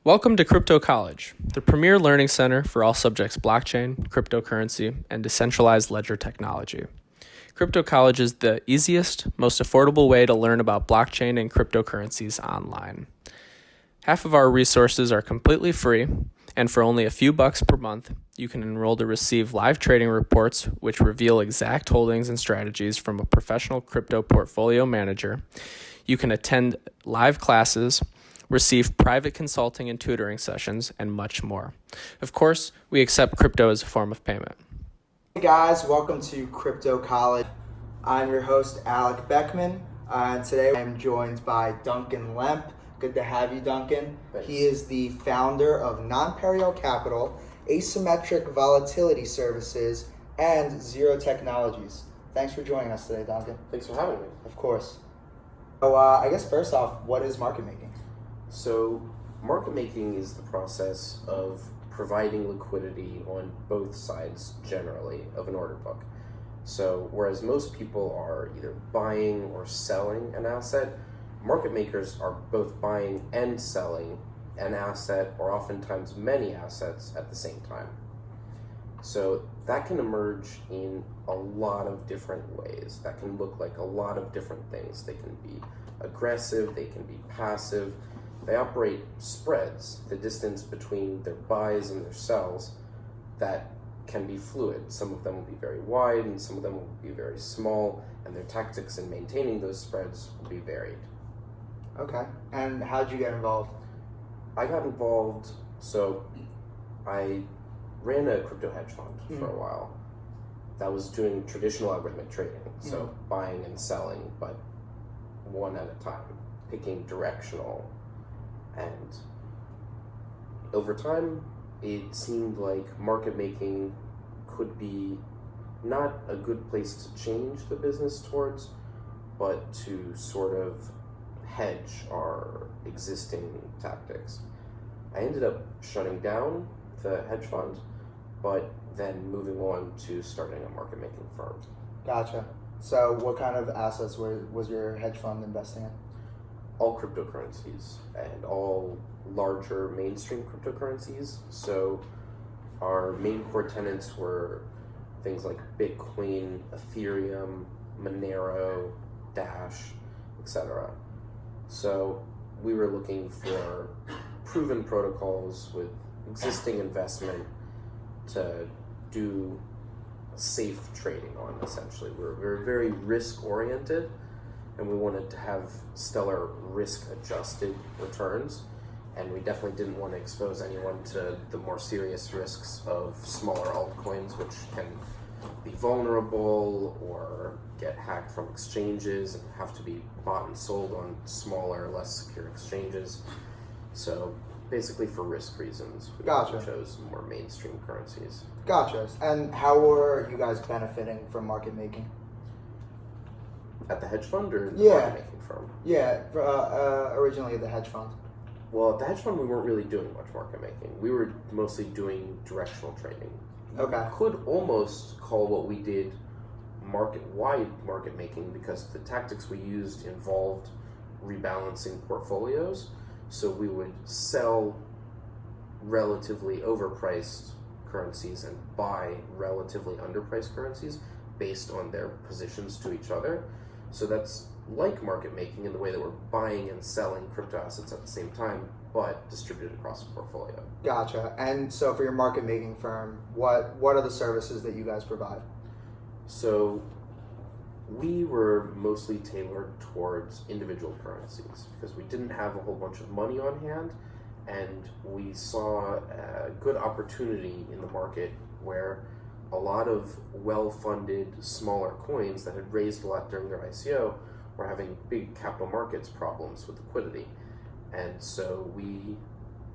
Welcome to Crypto College, the premier learning center for all subjects blockchain, cryptocurrency, and decentralized ledger technology. Crypto College is the easiest, most affordable way to learn about blockchain and cryptocurrencies online. Half of our resources are completely free, and for only a few bucks per month, you can enroll to receive live trading reports which reveal exact holdings and strategies from a professional crypto portfolio manager. You can attend live classes, receive private consulting and tutoring sessions, and much more. Of course, we accept crypto as a form of payment. Hey guys, welcome to Crypto College. I'm your host, Alec Beckman, and today I'm joined by Duncan Lemp. Good to have you, Duncan. Thanks. He is the founder of Non-Periodic Capital, Asymmetric Volatility Services, and Zero Technologies. Thanks for joining us today, Duncan. Thanks for having me. Of course. So I guess first off, what is market making? So, market making is the process of providing liquidity on both sides, generally, of an order book. So, whereas most people are either buying or selling an asset, market makers are both buying and selling an asset, or oftentimes many assets, at the same time. So, that can emerge in a lot of different ways. That can look like a lot of different things. They can be aggressive, they can be passive. They operate spreads, the distance between their buys and their sells, that can be fluid. Some of them will be very wide and some of them will be very small, and their tactics in maintaining those spreads will be varied. Okay. And how'd you get involved? I got involved, so I ran a crypto hedge fund for a while that was doing traditional algorithmic trading, so buying and selling, but one at a time, picking directional. And over time, it seemed like market making could be not a good place to change the business towards, but to sort of hedge our existing tactics. I ended up shutting down the hedge fund, but then moving on to starting a market making firm. Gotcha. So what kind of assets was your hedge fund investing in? All cryptocurrencies and all larger mainstream cryptocurrencies. So our main core tenants were things like Bitcoin, Ethereum, Monero, Dash, etc. So we were looking for proven protocols with existing investment to do safe trading on, essentially. We're very risk oriented, and we wanted to have stellar risk-adjusted returns, and we definitely didn't want to expose anyone to the more serious risks of smaller altcoins, which can be vulnerable or get hacked from exchanges and have to be bought and sold on smaller, less secure exchanges. So basically for risk reasons, we chose more mainstream currencies. Gotcha. And how were you guys benefiting from market making? At the hedge fund or the market making firm? Yeah, originally at the hedge fund. Well, at the hedge fund, we weren't really doing much market making. We were mostly doing directional trading. Okay. You could almost call what we did market-wide market making, because the tactics we used involved rebalancing portfolios. So we would sell relatively overpriced currencies and buy relatively underpriced currencies based on their positions to each other. So that's like market making in the way that we're buying and selling crypto assets at the same time, but distributed across a portfolio. Gotcha. And so for your market making firm, what are the services that you guys provide? So we were mostly tailored towards individual currencies because we didn't have a whole bunch of money on hand, and we saw a good opportunity in the market where a lot of well-funded smaller coins that had raised a lot during their ICO were having big capital markets problems with liquidity. And so we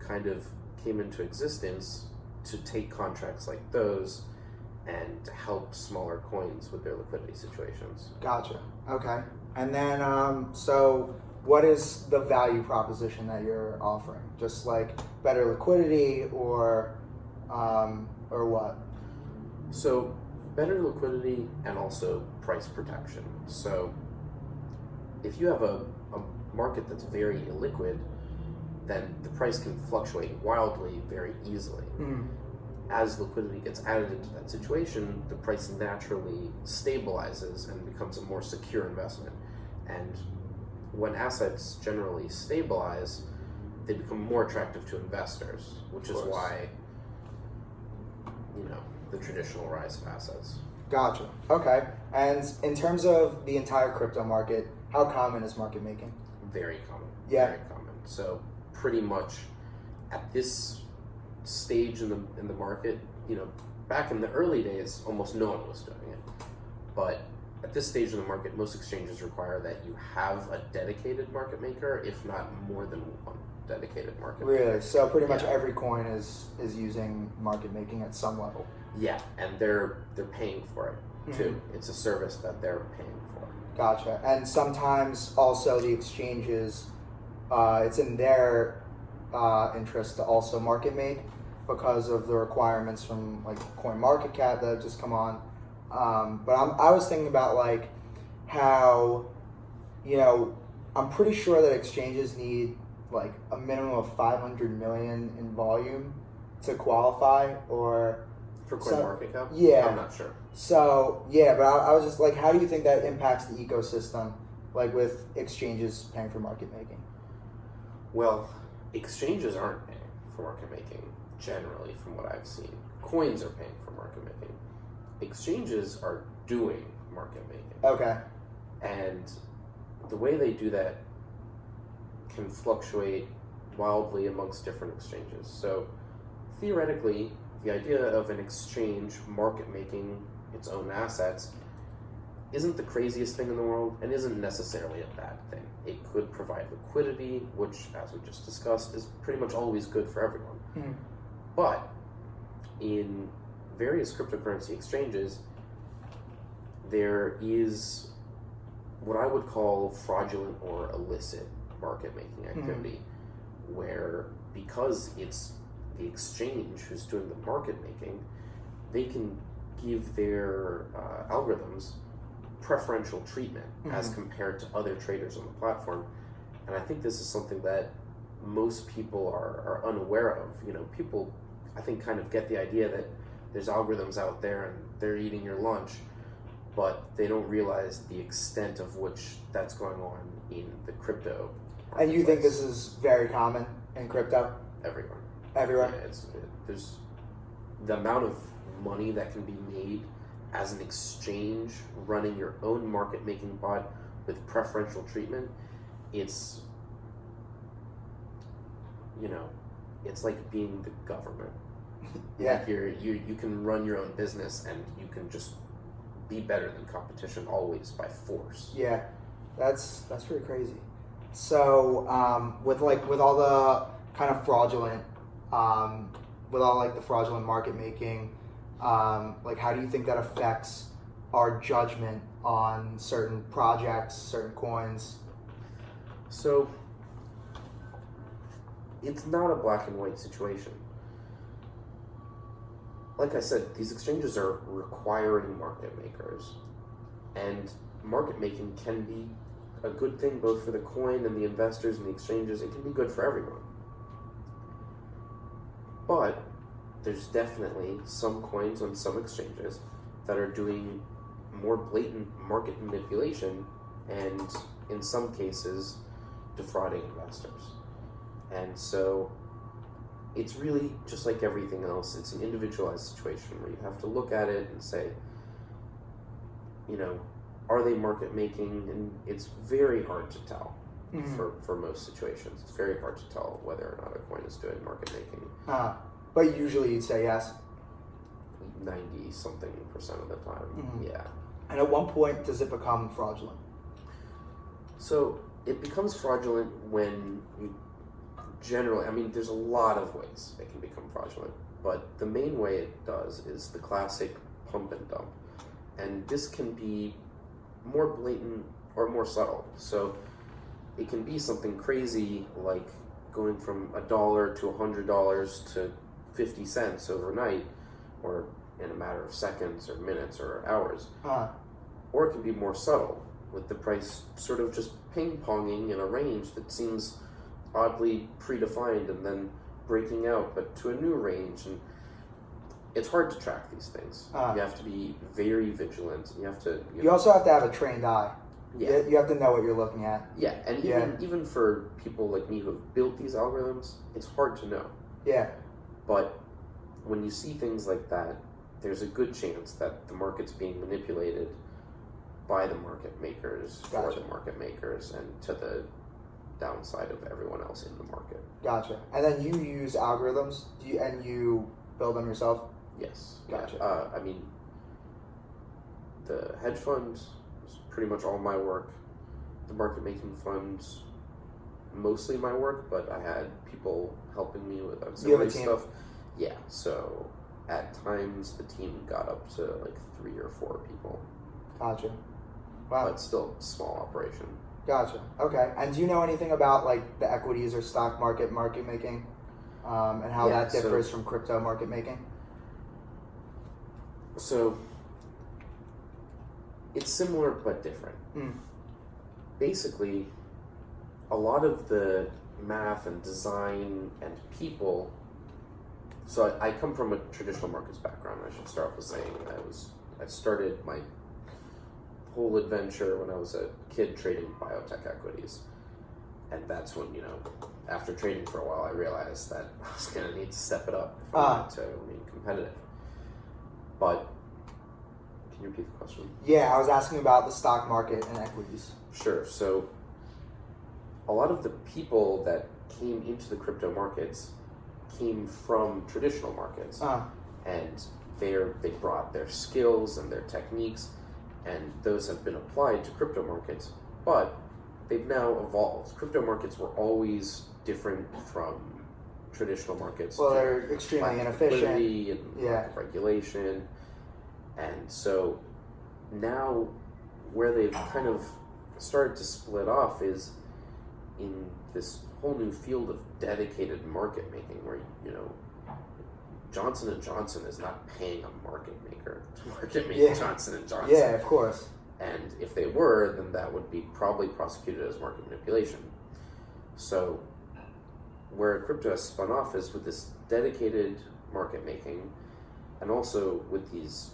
kind of came into existence to take contracts like those and to help smaller coins with their liquidity situations. Gotcha. Okay. And then, so what is the value proposition that you're offering? Just like better liquidity or what? So better liquidity and also price protection. So if you have a market that's very illiquid, then the price can fluctuate wildly very easily. As liquidity gets added into that situation, the price naturally stabilizes and becomes a more secure investment. And when assets generally stabilize, they become more attractive to investors, which is why, the traditional rise of assets. Gotcha. Okay. And in terms of the entire crypto market, how common is market making? Very common. Yeah. Very common. So pretty much at this stage in the market, back in the early days, almost no one was doing it. But at this stage in the market, most exchanges require that you have a dedicated market maker, if not more than one dedicated market maker. Really? So pretty much every coin is using market making at some level. Yeah, and they're paying for it too. It's a service that they're paying for. Gotcha. And sometimes also the exchanges, it's in their interest to also market make because of the requirements from like CoinMarketCap that have just come on. But I was thinking about like how, I'm pretty sure that exchanges need like a minimum of 500 million in volume to qualify, or For CoinMarketCap? Yeah. I'm not sure. so yeah. But I was just like, how do you think that impacts the ecosystem, like with exchanges paying for market making? Well, exchanges aren't paying for market making generally, from what I've seen. Coins are paying for market making. Exchanges are doing market making. Okay. And the way they do that can fluctuate wildly amongst different exchanges. So theoretically, the idea of an exchange market making its own assets isn't the craziest thing in the world and isn't necessarily a bad thing. It could provide liquidity, which, as we just discussed, is pretty much always good for everyone. But in various cryptocurrency exchanges, there is what I would call fraudulent or illicit market making activity, where because it's the exchange who's doing the market making, they can give their algorithms preferential treatment as compared to other traders on the platform. And I think this is something that most people are unaware of. People, I think, kind of get the idea that there's algorithms out there and they're eating your lunch, but they don't realize the extent of which that's going on in the crypto marketplace. And you think this is very common in crypto? Everywhere. Everywhere? Yeah, there's the amount of money that can be made as an exchange running your own market making bot with preferential treatment. It's it's like being the government. Yeah. Like you can run your own business and you can just be better than competition always by force. Yeah, that's pretty crazy. So with all the kind of fraudulent, with all like the fraudulent market making, like how do you think that affects our judgment on certain projects, certain coins? So it's not a black and white situation. Like I said, these exchanges are requiring market makers, and market making can be a good thing both for the coin and the investors and the exchanges. It can be good for everyone. But there's definitely some coins on some exchanges that are doing more blatant market manipulation and, in some cases, defrauding investors. And so it's really just like everything else. It's an individualized situation where you have to look at it and say, are they market making? And it's very hard to tell for most situations. It's very hard to tell whether or not a coin is doing market making. But usually you'd say yes. 90-something% of the time, yeah. And at what point does it become fraudulent? So it becomes fraudulent when you generally, there's a lot of ways it can become fraudulent, but the main way it does is the classic pump and dump. And this can be more blatant or more subtle. So it can be something crazy like going from $1 to $100 to 50 cents overnight, or in a matter of seconds or minutes or hours. Or it can be more subtle, with the price sort of just ping-ponging in a range that seems oddly predefined and then breaking out, but to a new range. And it's hard to track these things. You have to be very vigilant. You have to. You also have to have a trained eye. Yeah. You have to know what you're looking at. Yeah, and even for people like me who have built these algorithms, it's hard to know. Yeah. But when you see things like that, there's a good chance that the market's being manipulated by the market makers for the market makers and to the downside of everyone else in the market. Gotcha. And then you use algorithms? And you build them yourself? Yes. Gotcha. Yeah. I mean, the hedge fund is pretty much all my work. The market making funds, mostly my work, but I had people helping me with auxiliary stuff. Yeah. So at times the team got up to like 3 or 4 people. Gotcha. Wow. But still small operation. Gotcha. Okay. And do you know anything about like the equities or stock market making, and how that differs from crypto market making? So it's similar but different. Basically, a lot of the math and design and people. So I come from a traditional markets background. I should start off with saying I started my whole adventure when I was a kid trading biotech equities, and that's when, after trading for a while, I realized that I was going to need to step it up if I wanted to remain competitive. But can you repeat the question? Yeah, I was asking about the stock market and equities. Sure. So a lot of the people that came into the crypto markets came from traditional markets, and they brought their skills and their techniques, and those have been applied to crypto markets, but they've now evolved. Crypto markets were always different from traditional markets. Well, they're extremely inefficient. And lack of regulation. And so now where they've kind of started to split off is in this whole new field of dedicated market making, where Johnson & Johnson is not paying a market maker to market make Johnson & Johnson. Yeah, of course. And if they were, then that would be probably prosecuted as market manipulation. So where crypto has spun off is with this dedicated market making, and also with these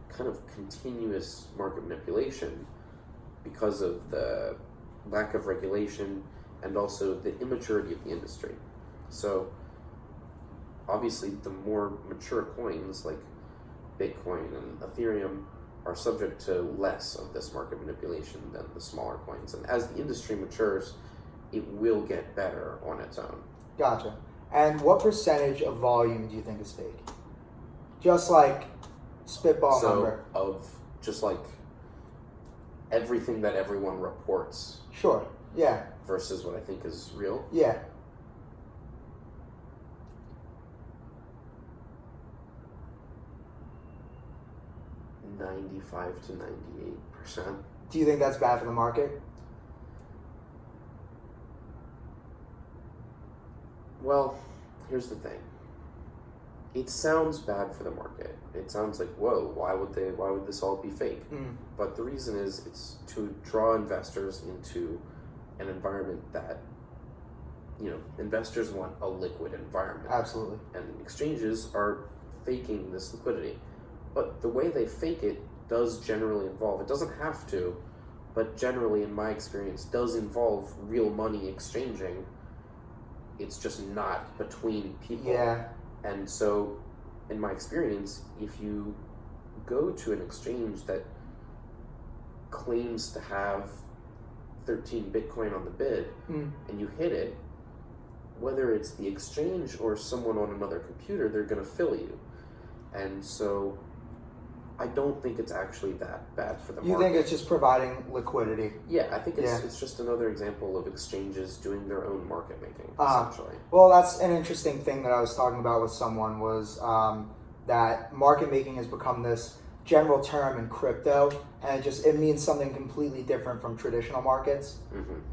kind of continuous market manipulation because of the lack of regulation and also the immaturity of the industry. So obviously the more mature coins like Bitcoin and Ethereum are subject to less of this market manipulation than the smaller coins. And as the industry matures, it will get better on its own. Gotcha. And what percentage of volume do you think is fake? Just like spitball number. Of just like everything that everyone reports. Sure. Yeah. Versus what I think is real. Yeah. .95 to 98%. Do you think that's bad for the market? Well, here's the thing. It sounds bad for the market. It sounds like, whoa, why would this all be fake? But the reason is it's to draw investors into an environment that, investors want a liquid environment. Absolutely. And exchanges are faking this liquidity. But the way they fake it does generally involve, it doesn't have to, but generally in my experience does involve real money exchanging. It's just not between people. Yeah. And so, in my experience, if you go to an exchange that claims to have 13 Bitcoin on the bid, and you hit it, whether it's the exchange or someone on another computer, they're going to fill you. And so, I don't think it's actually that bad for the market. You think it's just providing liquidity? Yeah, I think it's just another example of exchanges doing their own market making, essentially. Well, that's an interesting thing that I was talking about with someone was that market making has become this general term in crypto, and it means something completely different from traditional markets.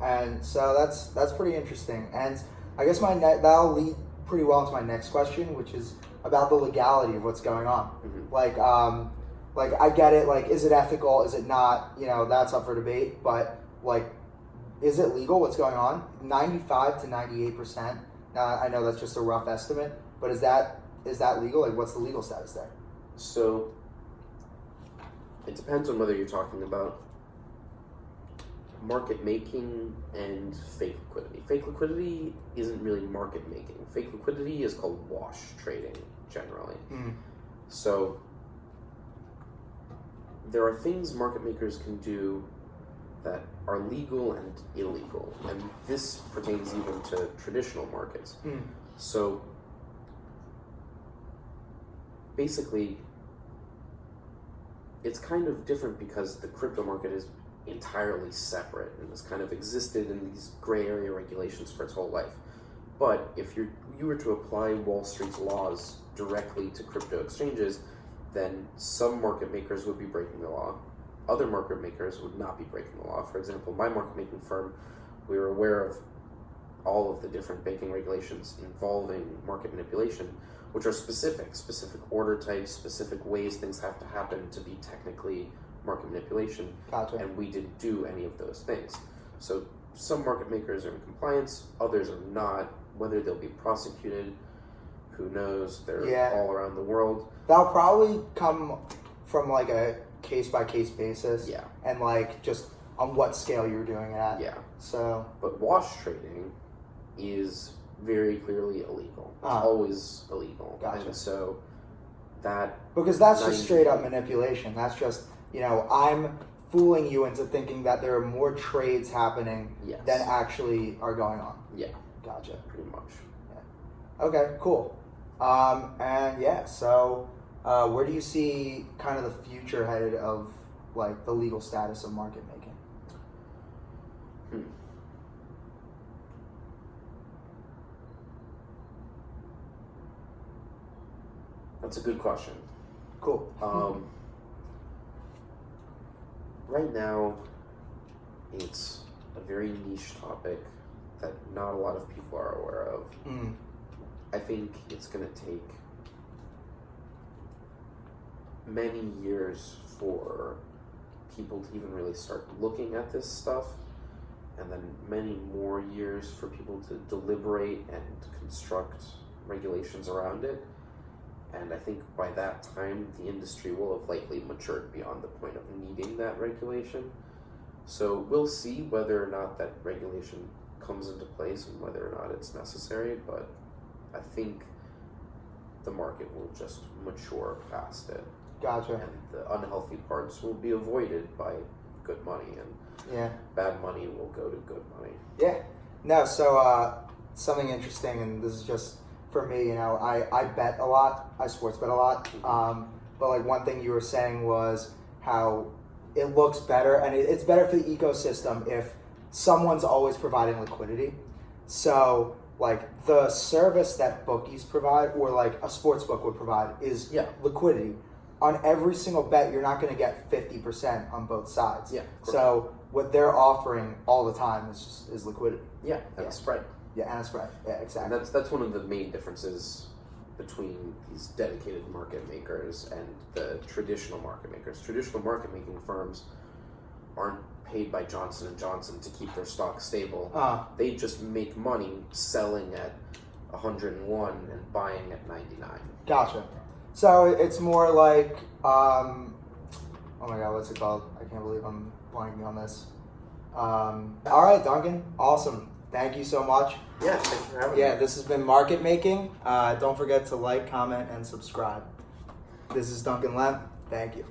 And so that's pretty interesting. And I guess that'll lead pretty well into my next question, which is about the legality of what's going on. Like I get it, like is it ethical, is it not, that's up for debate, but like is it legal? What's going on? 95 to 98%. Now I know that's just a rough estimate, but is that legal? Like, what's the legal status there? So it depends on whether you're talking about market making and fake liquidity. Fake liquidity isn't really market making. Fake liquidity is called wash trading generally. So there are things market makers can do that are legal and illegal, and this pertains even to traditional markets. So basically, it's kind of different because the crypto market is entirely separate and has kind of existed in these gray area regulations for its whole life. But if you were to apply Wall Street's laws directly to crypto exchanges, then some market makers would be breaking the law. Other market makers would not be breaking the law. For example, my market making firm, we were aware of all of the different banking regulations involving market manipulation, which are specific order types, specific ways things have to happen to be technically market manipulation. Gotcha. And we didn't do any of those things. So some market makers are in compliance, others are not. Whether they'll be prosecuted, who knows? They're all around the world. That'll probably come from like a case-by-case basis. Yeah. And like just on what scale you're doing it at. Yeah. So. But wash trading is very clearly illegal. It's always illegal. Gotcha. And so that... Because that's just straight up manipulation. That's just, I'm fooling you into thinking that there are more trades happening than actually are going on. Yeah. Gotcha. Pretty much. Yeah. Okay, cool. So where do you see kind of the future headed of like the legal status of market making? That's a good question. Cool. Right now, it's a very niche topic that not a lot of people are aware of. I think it's going to take many years for people to even really start looking at this stuff, and then many more years for people to deliberate and construct regulations around it. And I think by that time, the industry will have likely matured beyond the point of needing that regulation. So we'll see whether or not that regulation comes into place and whether or not it's necessary, but I think the market will just mature past it. Gotcha. And the unhealthy parts will be avoided by good money, and bad money will go to good money. Yeah. No, so something interesting, and this is just for me, I bet a lot. I sports bet a lot. But like one thing you were saying was how it looks better, and it's better for the ecosystem if someone's always providing liquidity. So like the service that bookies provide, or like a sports book would provide, is liquidity. On every single bet, you're not going to get 50% on both sides. Yeah. So what they're offering all the time is liquidity. Yeah, and a spread. Yeah, and a spread. Yeah, exactly. And that's one of the main differences between these dedicated market makers and the traditional market makers. Traditional market making firms aren't paid by Johnson & Johnson to keep their stock stable. They just make money selling at 101 and buying at 99. Gotcha. So it's more like, oh my God, what's it called? I can't believe I'm blanking on this. All right, Duncan, awesome. Thank you so much. Yeah, thanks for having me. Yeah, this has been Market Making. Don't forget to like, comment, and subscribe. This is Duncan Lemp. Thank you.